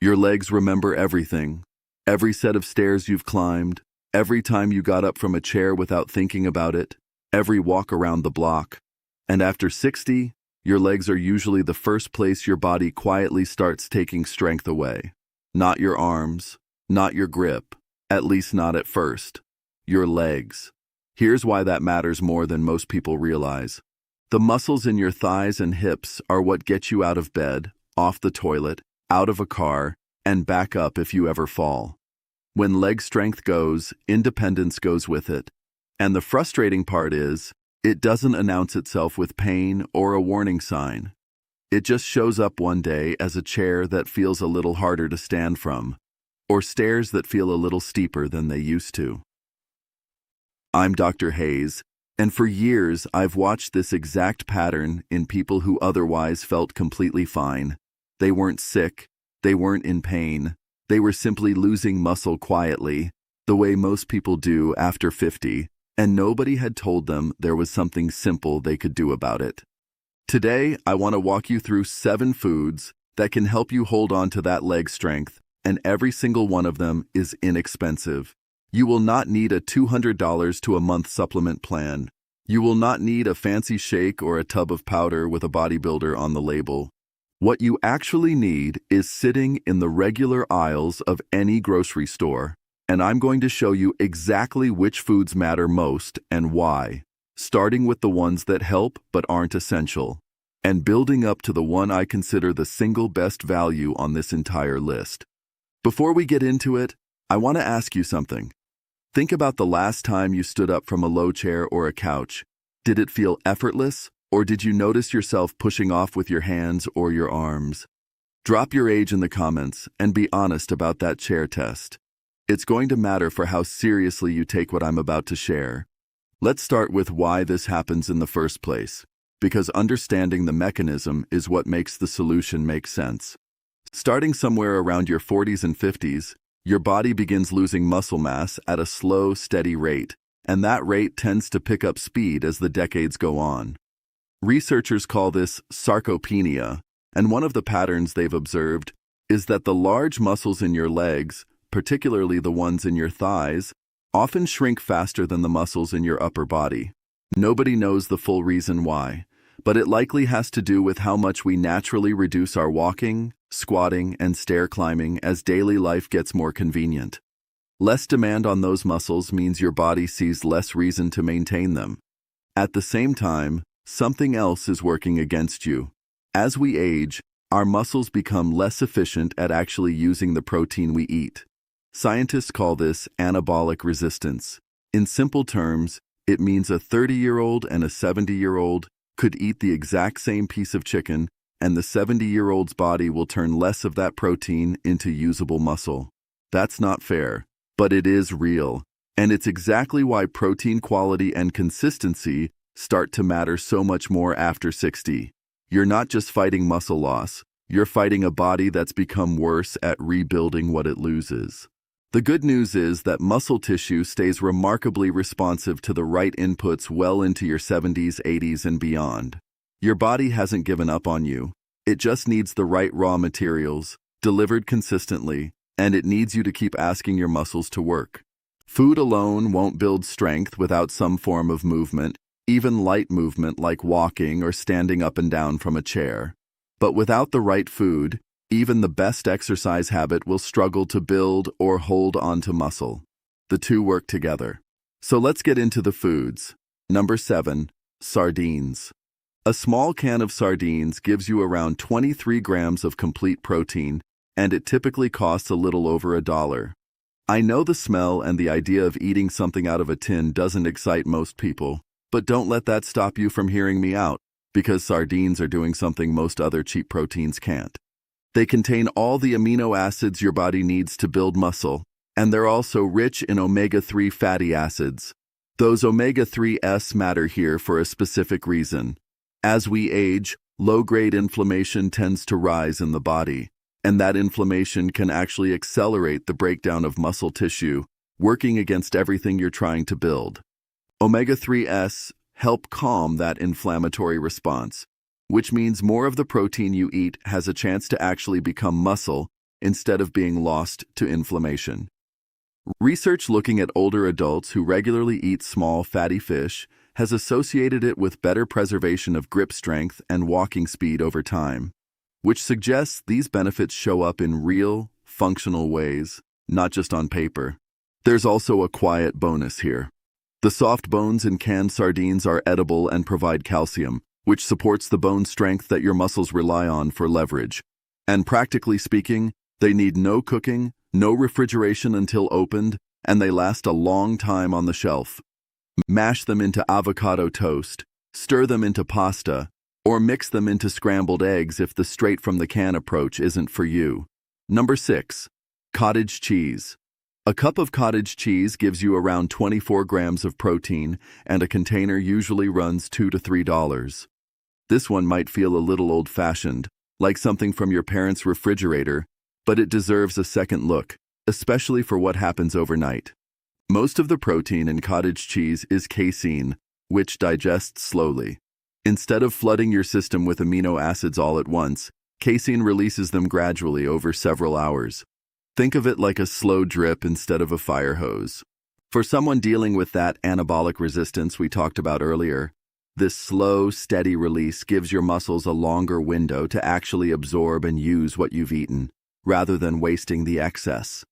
Your legs remember everything. Every set of stairs you've climbed, every time you got up from a chair without thinking about it, every walk around the block. And after 60, your legs are usually the first place your body quietly starts taking strength away. Not your arms, not your grip, at least not at first. Your legs. Here's why that matters more than most people realize. The muscles in your thighs and hips are what get you out of bed, off the toilet, out of a car, and back up if you ever fall. When leg strength goes, independence goes with it. And the frustrating part is, it doesn't announce itself with pain or a warning sign. It just shows up one day as a chair that feels a little harder to stand from, or stairs that feel a little steeper than they used to. I'm Dr. Hayes, and for years I've watched this exact pattern in people who otherwise felt completely fine. They weren't sick, they weren't in pain, they were simply losing muscle quietly, the way most people do after 50, and nobody had told them there was something simple they could do about it. Today, I want to walk you through 7 foods that can help you hold on to that leg strength, and every single one of them is inexpensive. You will not need a $200 to a month supplement plan. You will not need a fancy shake or a tub of powder with a bodybuilder on the label. What you actually need is sitting in the regular aisles of any grocery store, and I'm going to show you exactly which foods matter most and why, starting with the ones that help but aren't essential, and building up to the one I consider the single best value on this entire list. Before we get into it, I want to ask you something. Think about the last time you stood up from a low chair or a couch. Did it feel effortless, or did you notice yourself pushing off with your hands or your arms? Drop your age in the comments and be honest about that chair test. It's going to matter for how seriously you take what I'm about to share. Let's start with why this happens in the first place, because understanding the mechanism is what makes the solution make sense. Starting somewhere around your 40s and 50s, your body begins losing muscle mass at a slow, steady rate, and that rate tends to pick up speed as the decades go on. Researchers call this sarcopenia, and one of the patterns they've observed is that the large muscles in your legs, particularly the ones in your thighs, often shrink faster than the muscles in your upper body. Nobody knows the full reason why, but it likely has to do with how much we naturally reduce our walking, squatting, and stair climbing as daily life gets more convenient. Less demand on those muscles means your body sees less reason to maintain them. At the same time, something else is working against you. As we age, our muscles become less efficient at actually using the protein we eat. Scientists call this anabolic resistance. In simple terms, it means a 30-year-old and a 70-year-old could eat the exact same piece of chicken, and the 70-year-old's body will turn less of that protein into usable muscle. That's not fair, but it is real, and it's exactly why protein quality and consistency start to matter so much more after 60. You're not just fighting muscle loss, you're fighting a body that's become worse at rebuilding what it loses. The good news is that muscle tissue stays remarkably responsive to the right inputs well into your 70s, 80s, and beyond. Your body hasn't given up on you. It just needs the right raw materials, delivered consistently, and it needs you to keep asking your muscles to work. Food alone won't build strength without some form of movement, even light movement like walking or standing up and down from a chair. But without the right food, even the best exercise habit will struggle to build or hold onto muscle. The two work together. So let's get into the foods. Number 7, sardines. A small can of sardines gives you around 23 grams of complete protein, and it typically costs a little over $1. I know the smell and the idea of eating something out of a tin doesn't excite most people, but don't let that stop you from hearing me out, because sardines are doing something most other cheap proteins can't. They contain all the amino acids your body needs to build muscle, and they're also rich in omega-3 fatty acids. Those omega-3s matter here for a specific reason. As we age, low-grade inflammation tends to rise in the body, and that inflammation can actually accelerate the breakdown of muscle tissue, working against everything you're trying to build. Omega-3s help calm that inflammatory response, which means more of the protein you eat has a chance to actually become muscle instead of being lost to inflammation. Research looking at older adults who regularly eat small, fatty fish has associated it with better preservation of grip strength and walking speed over time, which suggests these benefits show up in real, functional ways, not just on paper. There's also a quiet bonus here. The soft bones in canned sardines are edible and provide calcium, which supports the bone strength that your muscles rely on for leverage. And practically speaking, they need no cooking, no refrigeration until opened, and they last a long time on the shelf. Mash them into avocado toast, stir them into pasta, or mix them into scrambled eggs if the straight-from-the-can approach isn't for you. Number 6. Cottage cheese. A cup of cottage cheese gives you around 24 grams of protein, and a container usually runs $2 to $3. This one might feel a little old-fashioned, like something from your parents' refrigerator, but it deserves a second look, especially for what happens overnight. Most of the protein in cottage cheese is casein, which digests slowly. Instead of flooding your system with amino acids all at once, casein releases them gradually over several hours. Think of it like a slow drip instead of a fire hose. For someone dealing with that anabolic resistance we talked about earlier, this slow, steady release gives your muscles a longer window to actually absorb and use what you've eaten, rather than wasting the excess.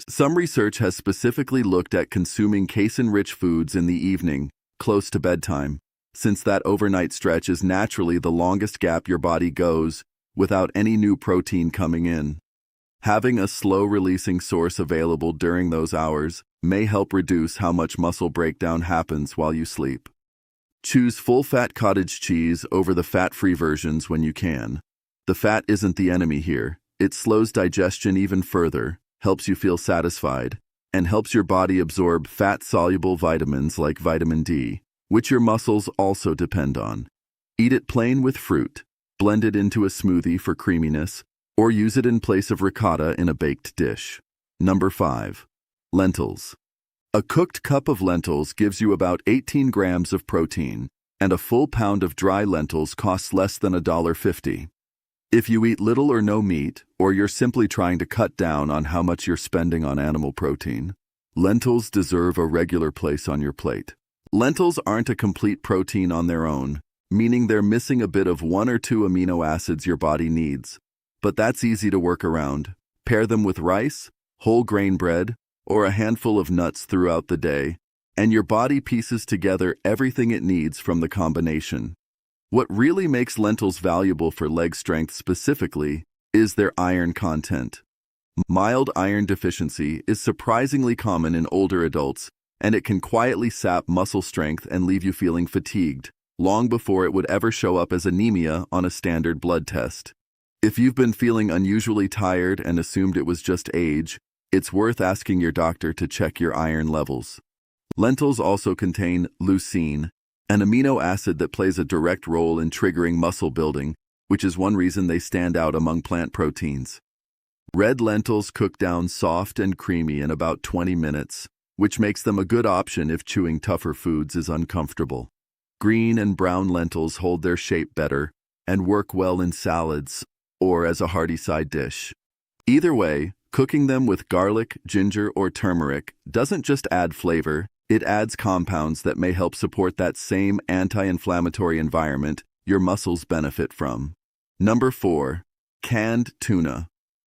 Some research has specifically looked at consuming casein-rich foods in the evening, close to bedtime, since that overnight stretch is naturally the longest gap your body goes without any new protein coming in. Having a slow-releasing source available during those hours may help reduce how much muscle breakdown happens while you sleep. Choose full-fat cottage cheese over the fat-free versions when you can. The fat isn't the enemy here. It slows digestion even further, helps you feel satisfied, and helps your body absorb fat-soluble vitamins like vitamin D, which your muscles also depend on. Eat it plain with fruit, blend it into a smoothie for creaminess, or use it in place of ricotta in a baked dish. Number 5. Lentils. A cooked cup of lentils gives you about 18 grams of protein, and a full pound of dry lentils costs less than $1.50. If you eat little or no meat, or you're simply trying to cut down on how much you're spending on animal protein, lentils deserve a regular place on your plate. Lentils aren't a complete protein on their own, meaning they're missing a bit of 1 or 2 amino acids your body needs. But that's easy to work around. Pair them with rice, whole grain bread, or a handful of nuts throughout the day, and your body pieces together everything it needs from the combination. What really makes lentils valuable for leg strength specifically is their iron content. Mild iron deficiency is surprisingly common in older adults, and it can quietly sap muscle strength and leave you feeling fatigued, long before it would ever show up as anemia on a standard blood test. If you've been feeling unusually tired and assumed it was just age, it's worth asking your doctor to check your iron levels. Lentils also contain leucine, an amino acid that plays a direct role in triggering muscle building, which is one reason they stand out among plant proteins. Red lentils cook down soft and creamy in about 20 minutes, which makes them a good option if chewing tougher foods is uncomfortable. Green and brown lentils hold their shape better and work well in salads or as a hearty side dish. Either way, cooking them with garlic, ginger, or turmeric doesn't just add flavor, it adds compounds that may help support that same anti-inflammatory environment your muscles benefit from. Number 4. Canned tuna.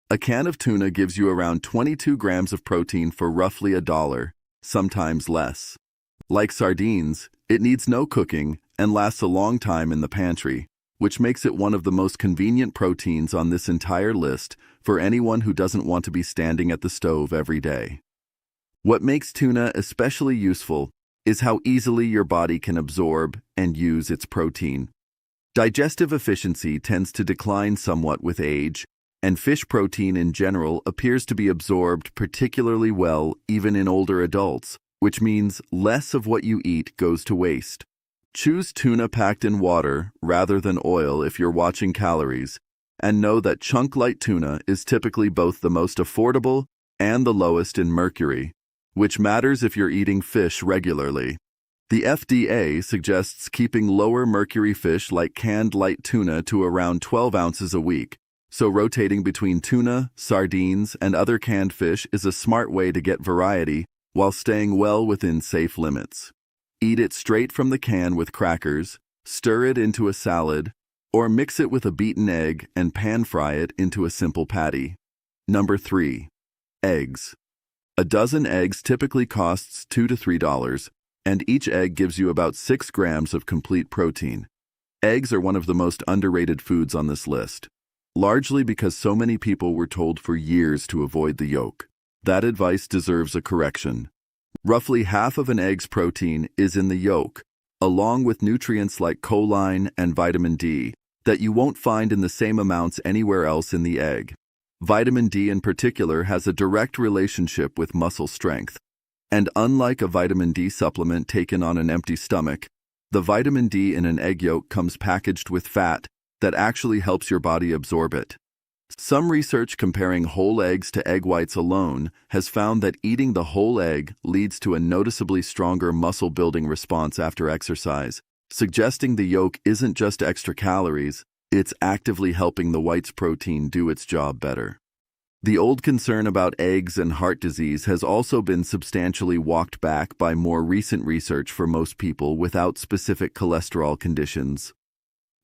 A can of tuna gives you around 22 grams of protein for roughly $1, sometimes less. Like sardines, it needs no cooking and lasts a long time in the pantry, which makes it one of the most convenient proteins on this entire list for anyone who doesn't want to be standing at the stove every day. What makes tuna especially useful is how easily your body can absorb and use its protein. Digestive efficiency tends to decline somewhat with age, and fish protein in general appears to be absorbed particularly well even in older adults, which means less of what you eat goes to waste. Choose tuna packed in water rather than oil if you're watching calories, and know that chunk-light tuna is typically both the most affordable and the lowest in mercury, which matters if you're eating fish regularly. The FDA suggests keeping lower mercury fish like canned light tuna to around 12 ounces a week, So rotating between tuna, sardines, and other canned fish is a smart way to get variety while staying well within safe limits. Eat it straight from the can with crackers, stir it into a salad, or mix it with a beaten egg and pan-fry it into a simple patty. Number 3. Eggs. A dozen eggs typically costs $2 to $3, and each egg gives you about 6 grams of complete protein. Eggs are one of the most underrated foods on this list, largely because so many people were told for years to avoid the yolk. That advice deserves a correction. Roughly half of an egg's protein is in the yolk, along with nutrients like choline and vitamin D that you won't find in the same amounts anywhere else in the egg. Vitamin D in particular has a direct relationship with muscle strength. And unlike a vitamin D supplement taken on an empty stomach, the vitamin D in an egg yolk comes packaged with fat that actually helps your body absorb it. Some research comparing whole eggs to egg whites alone has found that eating the whole egg leads to a noticeably stronger muscle-building response after exercise, suggesting the yolk isn't just extra calories, it's actively helping the white's protein do its job better. The old concern about eggs and heart disease has also been substantially walked back by more recent research for most people without specific cholesterol conditions.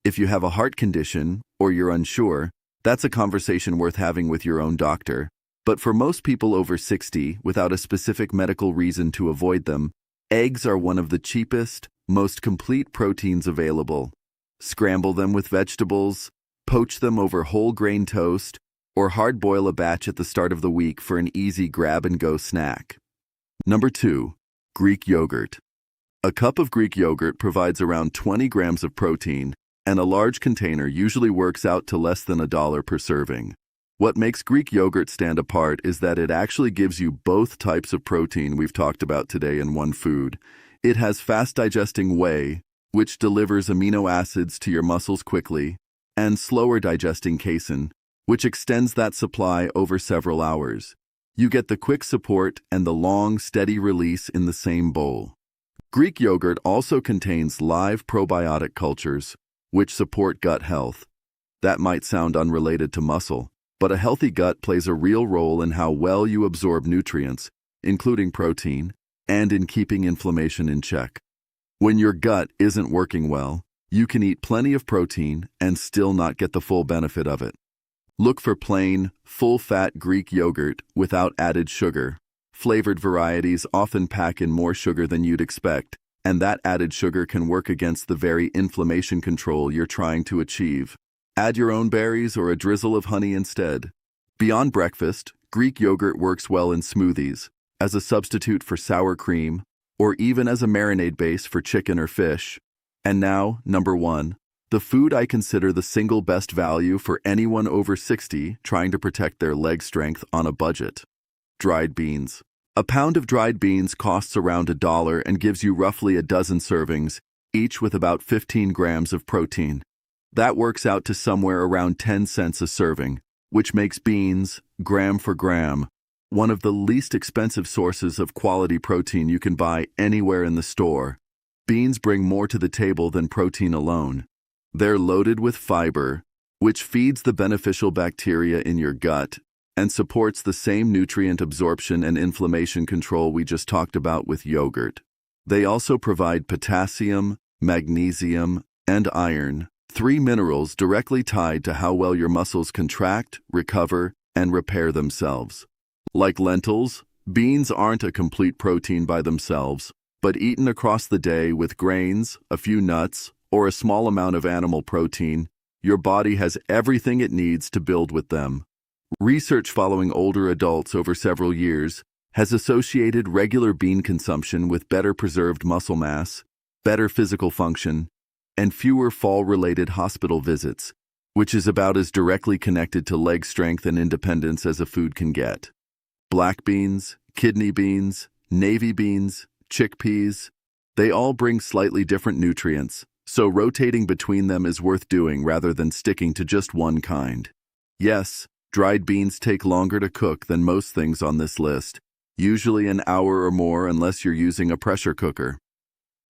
If you have a heart condition, or you're unsure, that's a conversation worth having with your own doctor. But for most people over 60, without a specific medical reason to avoid them, eggs are one of the cheapest, most complete proteins available. Scramble them with vegetables, poach them over whole grain toast, or hard-boil a batch at the start of the week for an easy grab-and-go snack. Number 2. Greek yogurt. A cup of Greek yogurt provides around 20 grams of protein, and a large container usually works out to less than $1 per serving. What makes Greek yogurt stand apart is that it actually gives you both types of protein we've talked about today in one food. It has fast-digesting whey, which delivers amino acids to your muscles quickly, and slower-digesting casein, which extends that supply over several hours. You get the quick support and the long, steady release in the same bowl. Greek yogurt also contains live probiotic cultures, which support gut health. That might sound unrelated to muscle, but a healthy gut plays a real role in how well you absorb nutrients, including protein, and in keeping inflammation in check. When your gut isn't working well, you can eat plenty of protein and still not get the full benefit of it. Look for plain, full-fat Greek yogurt without added sugar. Flavored varieties often pack in more sugar than you'd expect, and that added sugar can work against the very inflammation control you're trying to achieve. Add your own berries or a drizzle of honey instead. Beyond breakfast, Greek yogurt works well in smoothies, as a substitute for sour cream, or even as a marinade base for chicken or fish. And now, number 1, the food I consider the single best value for anyone over 60 trying to protect their leg strength on a budget. Dried beans. A pound of dried beans costs around $1 and gives you roughly a dozen servings, each with about 15 grams of protein. That works out to somewhere around 10 cents a serving, which makes beans, gram for gram, one of the least expensive sources of quality protein you can buy anywhere in the store. Beans bring more to the table than protein alone. They're loaded with fiber, which feeds the beneficial bacteria in your gut and supports the same nutrient absorption and inflammation control we just talked about with yogurt. They also provide potassium, magnesium, and iron, 3 minerals directly tied to how well your muscles contract, recover, and repair themselves. Like lentils, beans aren't a complete protein by themselves, but eaten across the day with grains, a few nuts, or a small amount of animal protein, your body has everything it needs to build with them. Research following older adults over several years has associated regular bean consumption with better preserved muscle mass, better physical function, and fewer fall-related hospital visits, which is about as directly connected to leg strength and independence as a food can get. Black beans, kidney beans, navy beans, chickpeas, they all bring slightly different nutrients, so rotating between them is worth doing rather than sticking to just one kind. Yes, dried beans take longer to cook than most things on this list, usually an hour or more unless you're using a pressure cooker.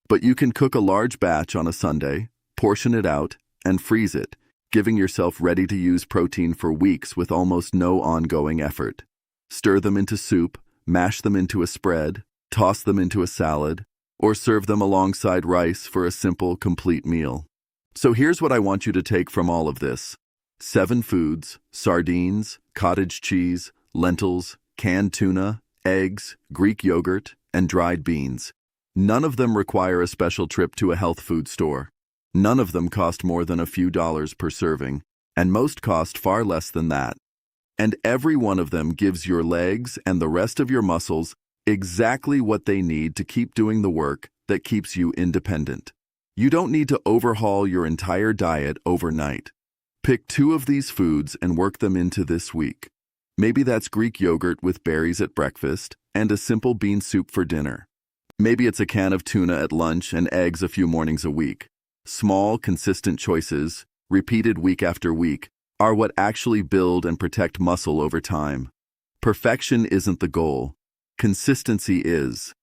But you can cook a large batch on a Sunday, portion it out, and freeze it, giving yourself ready-to-use protein for weeks with almost no ongoing effort. Stir them into soup, mash them into a spread, toss them into a salad, or serve them alongside rice for a simple, complete meal. So here's what I want you to take from all of this. 7 foods: sardines, cottage cheese, lentils, canned tuna, eggs, Greek yogurt, and dried beans. None of them require a special trip to a health food store. None of them cost more than a few dollars per serving, and most cost far less than that. And every one of them gives your legs and the rest of your muscles exactly what they need to keep doing the work that keeps you independent. You don't need to overhaul your entire diet overnight. Pick 2 of these foods and work them into this week. Maybe that's Greek yogurt with berries at breakfast and a simple bean soup for dinner. Maybe it's a can of tuna at lunch and eggs a few mornings a week. Small, consistent choices, repeated week after week, are what actually build and protect muscle over time. Perfection isn't the goal. Consistency is.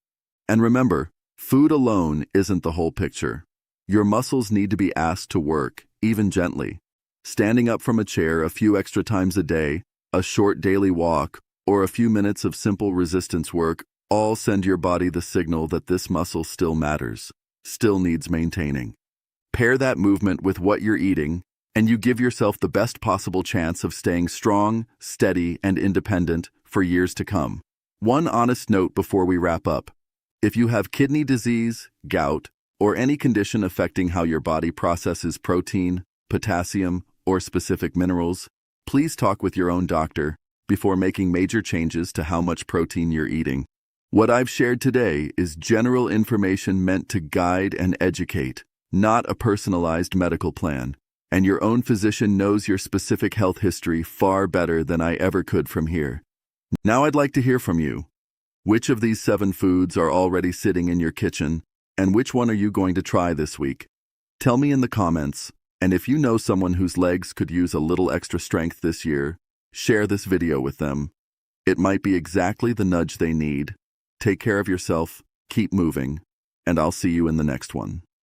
And remember, food alone isn't the whole picture. Your muscles need to be asked to work, even gently. Standing up from a chair a few extra times a day, a short daily walk, or a few minutes of simple resistance work all send your body the signal that this muscle still matters, still needs maintaining. Pair that movement with what you're eating, and you give yourself the best possible chance of staying strong, steady, and independent for years to come. One honest note before we wrap up. If you have kidney disease, gout, or any condition affecting how your body processes protein, potassium, or specific minerals, please talk with your own doctor before making major changes to how much protein you're eating. What I've shared today is general information meant to guide and educate, not a personalized medical plan, and your own physician knows your specific health history far better than I ever could from here. Now I'd like to hear from you. Which of these 7 foods are already sitting in your kitchen, and which one are you going to try this week? Tell me in the comments, and if you know someone whose legs could use a little extra strength this year, share this video with them. It might be exactly the nudge they need. Take care of yourself, keep moving, and I'll see you in the next one.